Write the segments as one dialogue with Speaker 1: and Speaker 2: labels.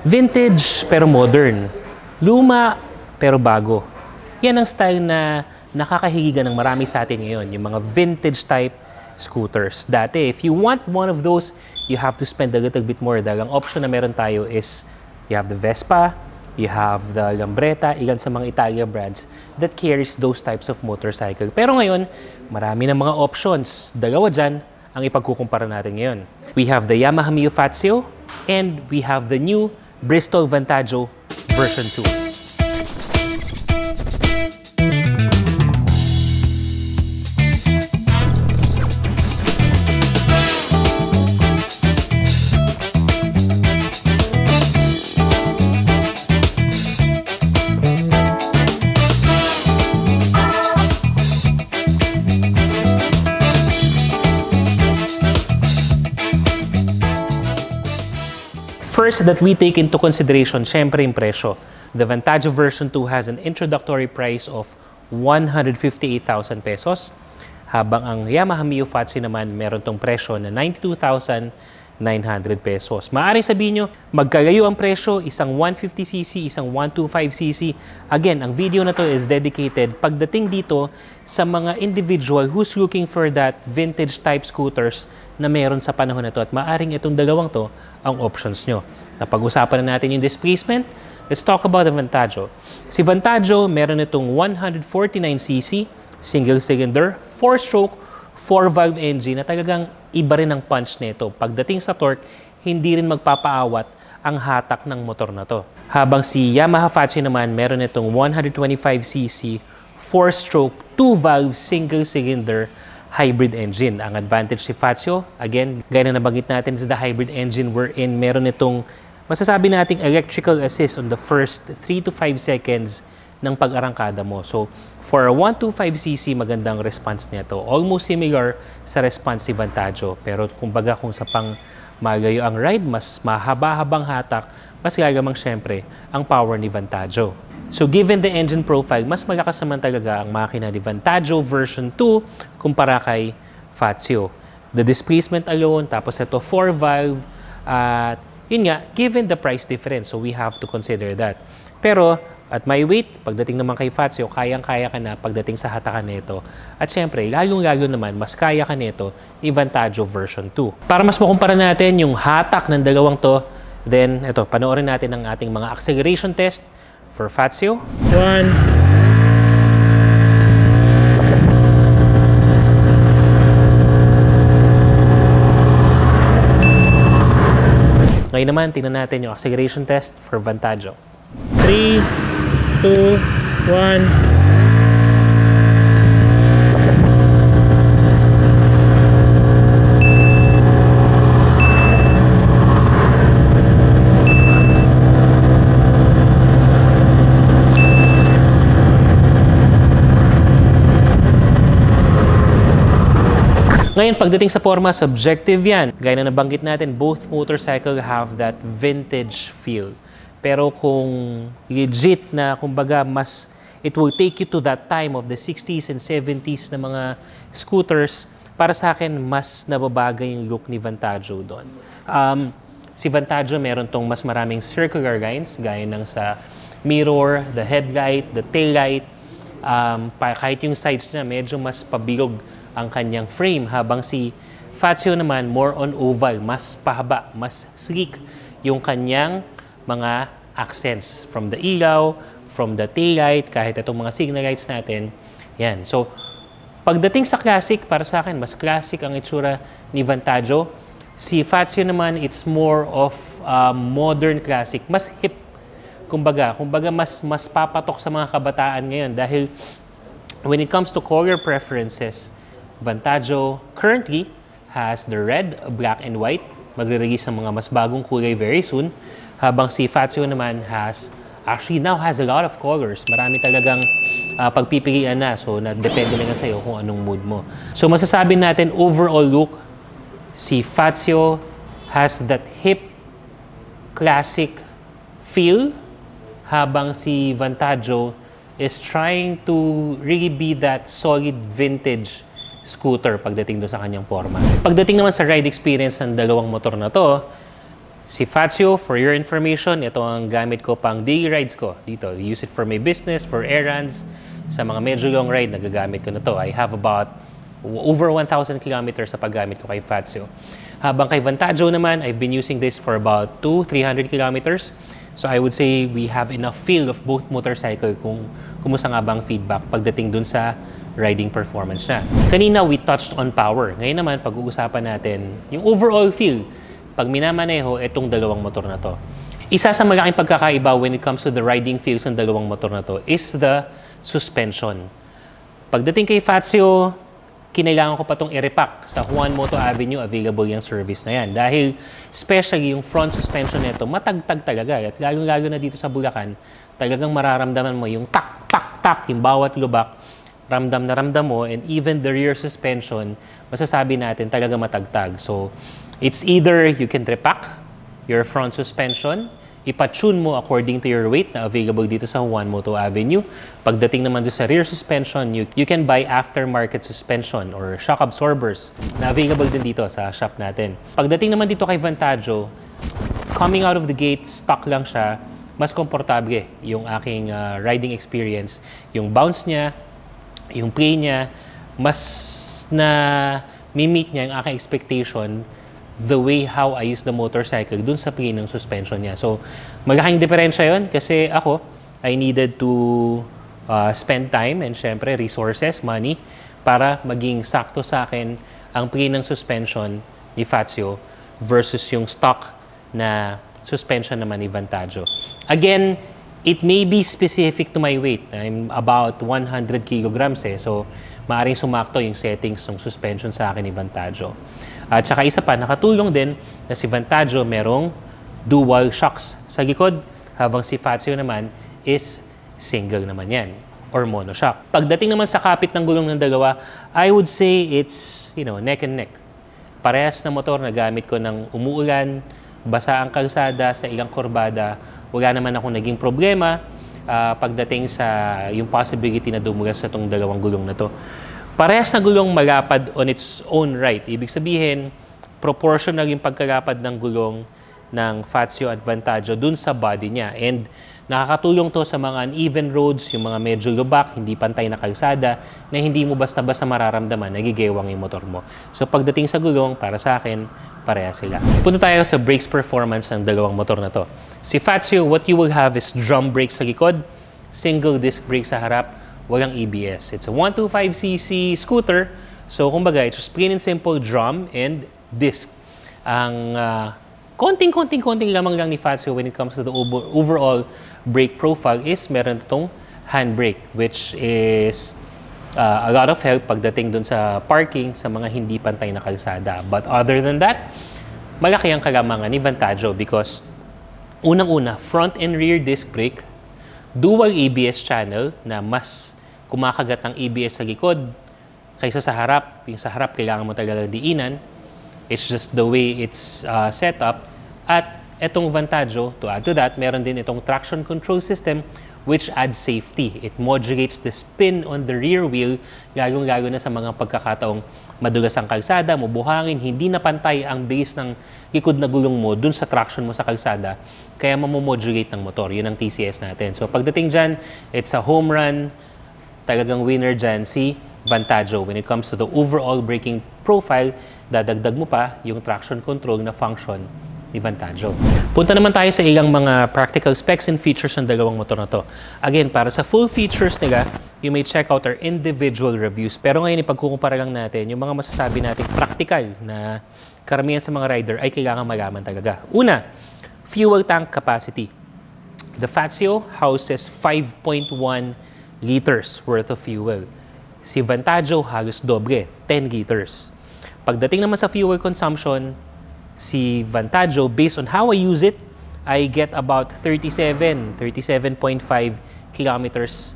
Speaker 1: Vintage pero modern. Luma pero bago. Yan ang style na nakakahigigan ng marami sa atin ngayon, yung mga vintage type scooters. Dati, if you want one of those, you have to spend a little bit more. Dahil ang option na meron tayo is you have the Vespa, you have the Lambretta, ilan sa mga Italian brands that carries those types of motorcycle. Pero ngayon, marami ng mga options. Dalawa dyan ang ipagkukumpara natin ngayon. We have the Yamaha Mio Fazio and we have the new Bristol Vantaggio version 2. First that we take into consideration, syempre yung presyo. The Vantaggio version 2 has an introductory price of 158,000 pesos, habang ang Yamaha Mio Fazio naman meron tong presyo na 92,900 pesos. Maaring sabihin nyo, magkalayo ang presyo, isang 150cc, isang 125cc. Again, ang video na to is dedicated pagdating dito sa mga individual who's looking for that vintage type scooters na meron sa panahon na to, at maaring itong dalawang to ang options nyo. Napag-usapan na natin yung displacement. Let's talk about the Vantaggio. Si Vantaggio, meron itong 149cc, single cylinder, 4-stroke, 4-valve engine na talagang iba rin ang punch nito. Pagdating sa torque, hindi rin magpapaawat ang hatak ng motor na to. Habang si Yamaha Fazio naman, meron itong 125cc, 4-stroke, 2-valve, single cylinder, hybrid engine. Ang advantage si Fazio, again, gaya na nabanggit natin, is the hybrid engine wherein meron itong masasabi nating electrical assist on the first 3 to 5 seconds ng pag-arangkada mo. So, for a 125cc, magandang response nito. Almost similar sa response si Vantaggio. Pero kumbaga kung sa pang malayo ang ride, mas mahaba-habang hatak, mas gagamang syempre ang power ni Vantaggio. So, given the engine profile, mas malakas naman talaga ang makina ni Vantaggio version 2 kumpara kay Fazio. The displacement alone, tapos ito 4-valve, at yun nga, given the price difference, so we have to consider that. Pero, at my weight, pagdating naman kay Fazio, kayang-kaya ka na pagdating sa hatakan nito. At syempre, lalong-lalo naman, mas kaya ka nito ni Vantaggio version 2. Para mas makumpara natin yung hatak ng dalawang to, then, ito, panoorin natin ang ating mga acceleration test for Fazio. 1. Ngayon naman, tingnan natin yung acceleration test for Vantaggio. 3, 2, 1. Ngayon, pagdating sa forma, subjective yan. Gaya na nabanggit natin, both motorcycle have that vintage feel. Pero kung legit na, kumbaga, it will take you to that time of the 60s and 70s na mga scooters, para sa akin, mas nababagay yung look ni Vantaggio doon. Si Vantaggio, meron tong mas maraming circular lines, gaya ng sa mirror, the headlight, the taillight. Kahit yung sides niya, medyo mas pabilog ang kanyang frame, habang si Fazio naman more on oval, mas pahaba, mas sleek yung kanyang mga accents from the ilaw, from the taillight, kahit itong mga signal lights natin. Yan. So, pagdating sa classic, para sa akin, mas classic ang itsura ni Vantaggio. Si Fazio naman, it's more of modern classic, mas hip. Kumbaga mas papatok sa mga kabataan ngayon, dahil when it comes to color preferences, Vantaggio currently has the red, black, and white. Magre-release ng mga mas bagong kulay very soon. Habang si Fazio naman actually now has a lot of colors. Marami talagang pagpipilian na. So, depende lang sa'yo kung anong mood mo. So, masasabi natin, overall look, si Fazio has that hip, classic feel. Habang si Vantaggio is trying to really be that solid vintage scooter pagdating doon sa kanyang forma. Pagdating naman sa ride experience ng dalawang motor na to, Si Fazio, for your information, ito ang gamit ko pang daily rides ko dito. Use it for my business, for errands. Sa mga medyo long ride, nagagamit ko na to. I have about over 1,000 kilometers sa paggamit ko kay Fazio. Habang kay Vantaggio naman, I've been using this for about 200-300 kilometers. So I would say we have enough feel of both motorcycle kung kumusta nga bang feedback pagdating dun sa riding performance niya. Kanina, we touched on power. Ngayon naman, pag-uusapan natin yung overall feel pag minamaneho itong dalawang motor na to. Isa sa malaking pagkakaiba when it comes to the riding feels ng dalawang motor na to is the suspension. Pagdating kay Fazio, kinailangan ko pa itong i-repack sa Juan Moto Avenue, available yung service na yan. Dahil especially yung front suspension nito, matagtag talaga. At lalo-lalo na dito sa Bulacan, talagang mararamdaman mo yung tak, tak, tak, yung bawat lubak, ramdam na ramdam mo, and even the rear suspension, masasabi natin talaga matagtag. So, it's either you can repack your front suspension, ipa-tune mo according to your weight na available dito sa Juan Moto Avenue. Pagdating naman doon sa rear suspension, you can buy aftermarket suspension or shock absorbers na available din dito sa shop natin. Pagdating naman dito kay Vantaggio, coming out of the gate, stock lang siya, mas komportable yung aking riding experience. Yung bounce niya, yung play niya, mas na mi-meet niya yung aking expectation the way how I use the motorcycle dun sa play ng suspension niya. So, malaking diferensya yun kasi ako, I needed to spend time and syempre resources, money, para maging sakto sa akin ang play ng suspension ni Fazio versus yung stock na suspension naman ni Vantaggio. Again, it may be specific to my weight. I'm about 100 kilograms So, maaring sumakto yung settings ng suspension sa akin ni Vantaggio. At saka isa pa, nakatulong din na si Vantaggio merong dual shocks sa likod, habang si Fazio naman is single naman yan, or monoshock. Pagdating naman sa kapit ng gulong ng dalawa, I would say it's, neck and neck. Parehas na motor na gamit ko ng umuulan, basa ang kalsada sa ilang kurbada, wala naman akong naging problema pagdating sa yung possibility na dumulas sa itong dalawang gulong na to. Parehas na gulong malapad on its own right. Ibig sabihin, proportional yung pagkalapad ng gulong ng Fazio at Vantaggio dun sa body niya. And nakakatulong to sa mga uneven roads, yung mga medyo lubak, hindi pantay na kalsada, na hindi mo basta-basta mararamdaman, nagigewang yung motor mo. So pagdating sa gulong, para sa akin, pareha sila. Punta tayo sa brakes performance ng dalawang motor na to. Si Fazio, what you will have is drum brakes sa likod, single disc brake sa harap, walang ABS. It's a 125cc scooter. So, kumbaga, it's just plain and simple drum and disc. Ang konting lamang lang ni Fazio when it comes to the overall brake profile is meron itong handbrake, which is a lot of help pagdating dun sa parking sa mga hindi pantay na kalsada. But other than that, malaki ang kalamangan ni Vantaggio because unang-una, front and rear disc brake, dual ABS channel na mas kumakagat ang ABS sa likod kaysa sa harap. Yung sa harap, kailangan mo talaga diinan. It's just the way it's set up. At etong Vantaggio, to add to that, meron din itong traction control system which adds safety. It modulates the spin on the rear wheel, lalo-lalo na sa mga pagkakataong madulas ang kalsada, mabuhangin, hindi na pantay ang base ng likod na gulong mo dun sa traction mo sa kalsada, kaya mamomodulate ng motor. Yun ang TCS natin. So pagdating dyan, it's a home run, talagang winner dyan si Vantaggio. When it comes to the overall braking profile, dadagdag mo pa yung traction control na function ni Vantaggio. Punta naman tayo sa ilang mga practical specs and features ng dalawang motor na to. Again, para sa full features nila, you may check out our individual reviews. Pero ngayon, ipagkukumpara lang natin yung mga masasabi natin practical na karamihan sa mga rider ay kailangan malaman talaga. Una, fuel tank capacity. The Fazio houses 5.1 liters worth of fuel. Si Vantaggio halos doble, 10 liters. Pagdating naman sa fuel consumption, si Vantaggio, based on how I use it, I get about 37.5 kilometers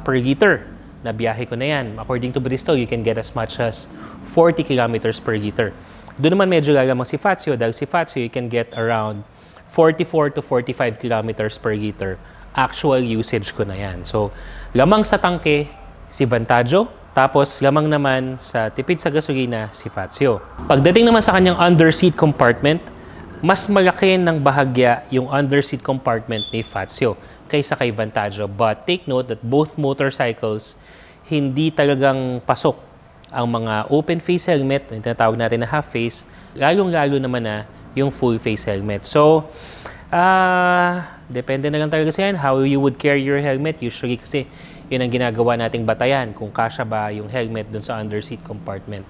Speaker 1: per liter na biyahe ko na yan. According to Bristol, you can get as much as 40 kilometers per liter. Doon naman medyo lalamang si Fazio, dahil si Fazio, you can get around 44 to 45 kilometers per liter. Actual usage ko na yan. So, lamang sa tangke, si Vantaggio, tapos lamang naman sa tipid sa gasolina, si Fazio. Pagdating naman sa kanyang underseat compartment, Mas malaki ng bahagya yung underseat compartment ni Fazio kaysa kay Vantaggio. But take note that both motorcycles, hindi talagang pasok ang mga open face helmet, yung tinatawag natin na half face, lalong-lalo naman na yung full face helmet. So, depende na lang talaga sa yan how you would carry your helmet. Usually kasi yun ang ginagawa nating batayan kung kasya ba yung helmet dun sa underseat compartment.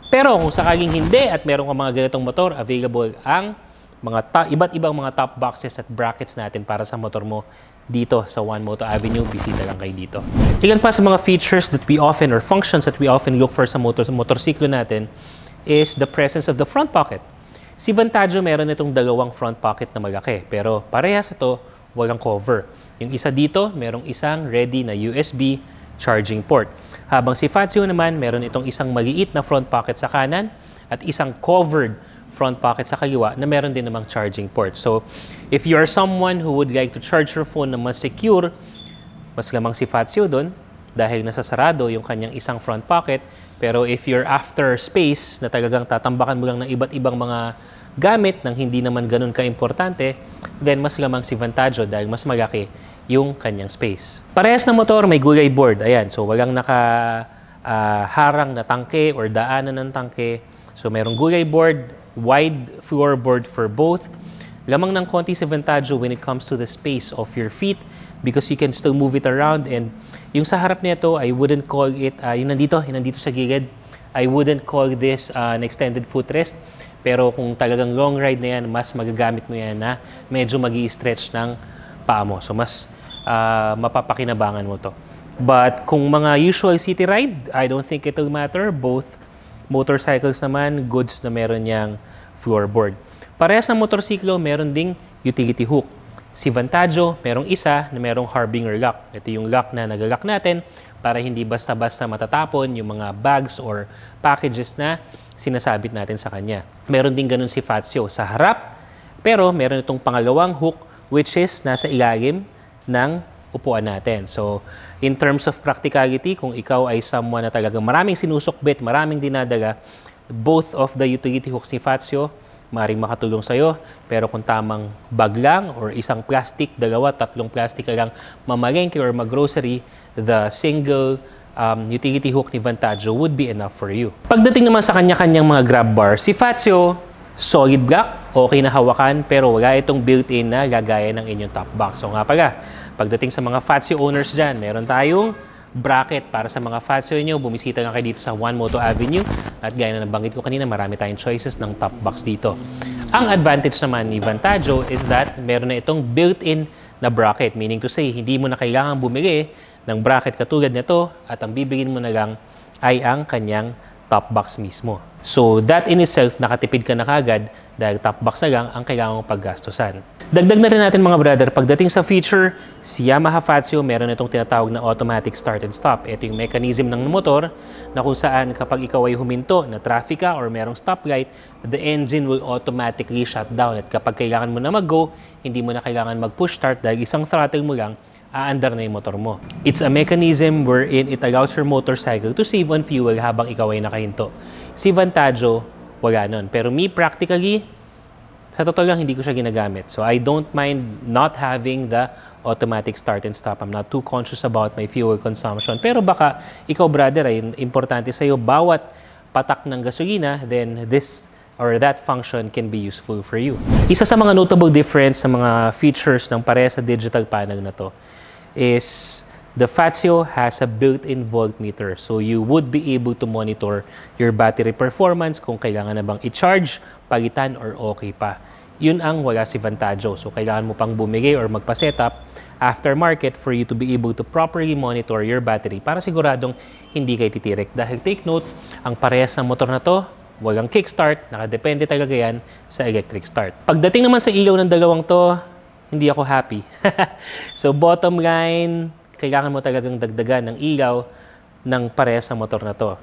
Speaker 1: Pero kung sakaling hindi at meron ka mga ganitong motor, available ang mga iba't ibang mga top boxes at brackets natin para sa motor mo dito sa One Moto Avenue. Bisita lang kayo dito. Ilan pa sa mga features that we often, or functions that we often look for sa motorsiklo natin is the presence of the front pocket. Si Vantaggio meron itong dalawang front pocket na malaki, pero parehas ito, walang cover. Yung isa dito, merong isang ready na USB charging port. Habang si Fazio naman, meron itong isang maliit na front pocket sa kanan at isang covered front pocket sa kaliwa na meron din namang charging port. So, if you are someone who would like to charge your phone na mas secure, mas lamang si Fazio doon dahil nasasarado yung kanyang isang front pocket. Pero if you're after space na talagang tatambakan mo lang ng iba't ibang mga gamit nang hindi naman ganun ka-importante, then mas lamang si Vantaggio dahil mas malaki yung kanyang space. Parehas na motor, may gulay board. Ayan, so walang harang na tangke or daanan ng tangke. So merong gulay board, wide floorboard for both. Lamang ng konti si Vantaggio when it comes to the space of your feet because you can still move it around. And yung sa harap nito, I wouldn't call it, yung nandito sa gilid, I wouldn't call this an extended footrest. Pero kung talagang long ride na yan, mas magagamit mo yan na medyo magi-stretch ng paa mo. So mas mapapakinabangan mo to. But kung mga usual city ride, I don't think it will matter. Both motorcycles naman, goods na meron niyang floorboard. Parehas ng motorsiklo, meron ding utility hook. Si Vantaggio, merong isa na merong harbinger lock. Ito yung lock na nag-lock natin para hindi basta-basta matatapon yung mga bags or packages na sinasabit natin sa kanya. Meron din ganun si Fazio sa harap, pero meron itong pangalawang hook which is nasa ilalim ng upuan natin. So, in terms of practicality, kung ikaw ay someone na talagang maraming sinusukbit, maraming dinadala, both of the utility hooks ni Fazio, maaaring makatulong sa'yo. Pero kung tamang bag lang or isang plastic, dalawa, tatlong plastic ka lang mamalengke or mag-grocery, the single utility hook ni Vantaggio would be enough for you. Pagdating naman sa kanya-kanyang mga grab bar, si Fazio, solid block, okay na hawakan, pero wala itong built-in na gagaya ng inyong top box. So nga pala, pagdating sa mga Fazio owners dyan, meron tayong bracket para sa mga Fazio nyo. Bumisita lang kayo dito sa One Moto Avenue. At gaya na nabanggit ko kanina, marami tayong choices ng top box dito. Ang advantage naman ni Vantaggio is that meron na itong built-in na bracket. Meaning to say, hindi mo na kailangan bumili ng bracket katulad nito at ang bibilin mo na lang ay ang kanyang top box mismo. So, that in itself, nakatipid ka na kagad dahil top box na lang ang kailangan mong paggastusan. Dagdag na rin natin mga brother, pagdating sa feature, si Yamaha Fazio meron itong tinatawag na automatic start and stop. Ito yung mechanism ng motor na kung saan kapag ikaw ay huminto na traffic ka or merong stoplight, the engine will automatically shut down. At kapag kailangan mo na mag-go, hindi mo na kailangan mag-push start dahil isang throttle mo lang, aandar na yung motor mo. It's a mechanism wherein it allows your motorcycle to save on fuel habang ikaw ay nakahinto. Si Vantaggio, wala nun. Pero me, practically, sa totoo lang, hindi ko siya ginagamit. So, I don't mind not having the automatic start and stop. I'm not too conscious about my fuel consumption. Pero baka, ikaw, brother, ay importante sa'yo, bawat patak ng gasolina, then this or that function can be useful for you. Isa sa mga notable difference sa mga features ng pareha sa digital panel na to is the Fazio has a built-in voltmeter. So, you would be able to monitor your battery performance kung kailangan na bang i-charge, palitan, or okay pa. Yun ang wala si Vantaggio. So, kailangan mo pang bumigay or magpa-setup aftermarket for you to be able to properly monitor your battery para siguradong hindi kayo titirik. Dahil take note, ang parehas ng motor na to, walang kickstart, nakadepende talaga yan sa electric start. Pagdating naman sa ilaw ng dalawang to, hindi ako happy. So, bottom line, kailangan mo talagang dagdagan ng ilaw ng parehas sa motor na to.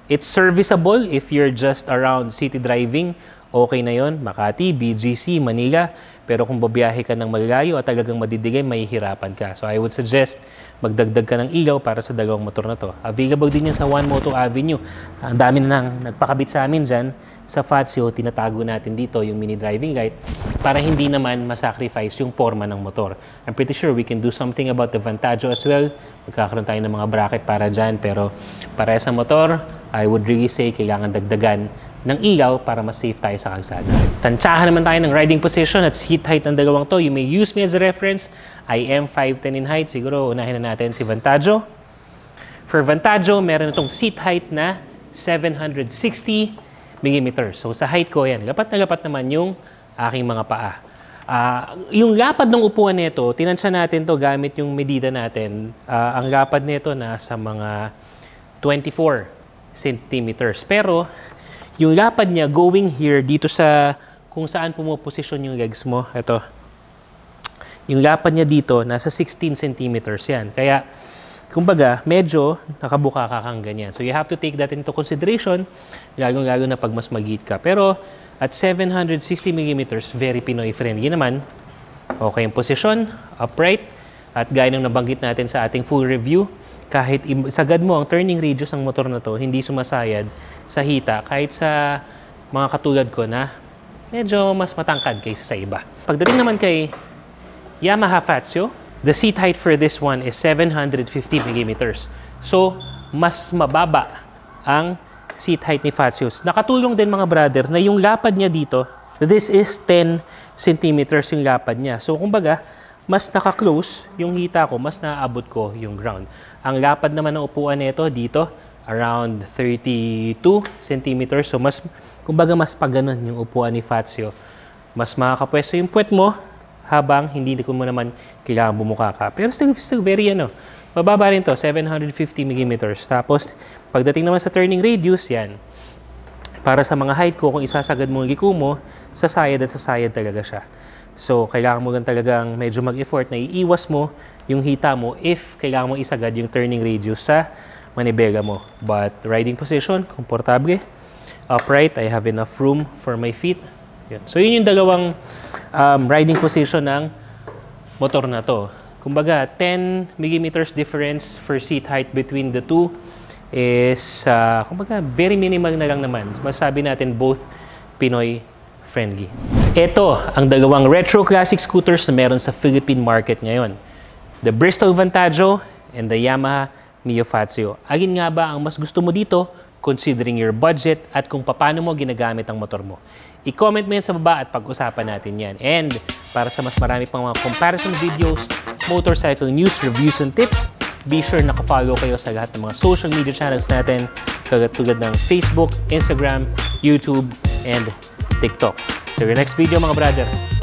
Speaker 1: It's serviceable if you're just around city driving. Okay na yon, Makati, BGC, Manila. Pero kung babiyahe ka ng malayo at talagang madidilim, mahihirapan ka. So, I would suggest magdagdag ka ng ilaw para sa dalawang motor na to. Available din yan sa One Moto Avenue. Ang dami na nang nagpakabit sa amin dyan. sa Fazio, tinatago natin dito yung mini driving light para hindi naman masacrifice yung forma ng motor. I'm pretty sure we can do something about the Vantaggio as well. Magkakaroon tayo ng mga bracket para dyan, pero para sa motor, I would really say kailangan dagdagan ng ilaw para mas safe tayo sa kalsada. Tansyahan naman tayo ng riding position at seat height ng dalawang to. You may use me as a reference. I am 5'10" in height. Siguro unahin na natin si Vantaggio. For Vantaggio, meron itong seat height na 760 mm. So sa height ko yan, lapat na lapat naman yung aking mga paa. Yung lapad ng upuan nito, tinansya natin to gamit yung medida natin. Ang lapad nito nasa mga 24 centimeters. Pero yung lapad niya going here dito sa kung saan pumuposisyon yung legs mo, ito. Yung lapad niya dito nasa 16 centimeters yan. Kaya kumbaga, medyo nakabuka ka kang ganyan. So, you have to take that into consideration, lalo na pag mas mag-eat ka. Pero, at 760 mm, very Pinoy-friendly naman. Okay yung position, upright, at gaya ng nabanggit natin sa ating full review, kahit sagad mo ang turning radius ng motor na to, hindi sumasayad sa hita, kahit sa mga katulad ko na medyo mas matangkad kaysa sa iba. Pagdating naman kay Yamaha Fazio, the seat height for this one is 750 mm. So, mas mababa ang seat height ni Fazio. Nakatulong din mga brother na yung lapad niya dito, this is 10 centimeters yung lapad niya. So, kumbaga, mas naka-close yung hita ko, mas naaabot ko yung ground. Ang lapad naman ng upuan nito dito, around 32 centimeters. So, kumbaga, mas paganon yung upuan ni Fazio. Mas makakapwesto yung puwet mo, habang hindi ko mo naman kailangan bumuka ka. Pero still very mababa rin to, 750 mm. Tapos, pagdating naman sa turning radius, yan. Para sa mga height ko, kung isasagad mo ang liku mo, sasayad talaga siya. So, kailangan mo lang talagang medyo mag-effort na iiwas mo yung hita mo if kailangan mo isagad yung turning radius sa manibela mo. But, riding position, komportable. Upright, I have enough room for my feet. Yun. So, yun yung dalawang riding position ng motor na to. Kumbaga, 10 mm difference for seat height between the two is, kumbaga, very minimal na lang naman. Masabi natin both Pinoy friendly. Ito ang dalawang retro classic scooters na meron sa Philippine market ngayon. The Bristol Vantaggio and the Yamaha Mio Fazio. Alin nga ba ang mas gusto mo dito considering your budget at kung paano mo ginagamit ang motor mo? I-comment mo yan sa baba at pag-usapan natin yan. And para sa mas marami pang mga comparison videos, motorcycle news, reviews, and tips, be sure nakafollow kayo sa lahat ng mga social media channels natin, tulad ng Facebook, Instagram, YouTube, and TikTok. So your next video mga brother.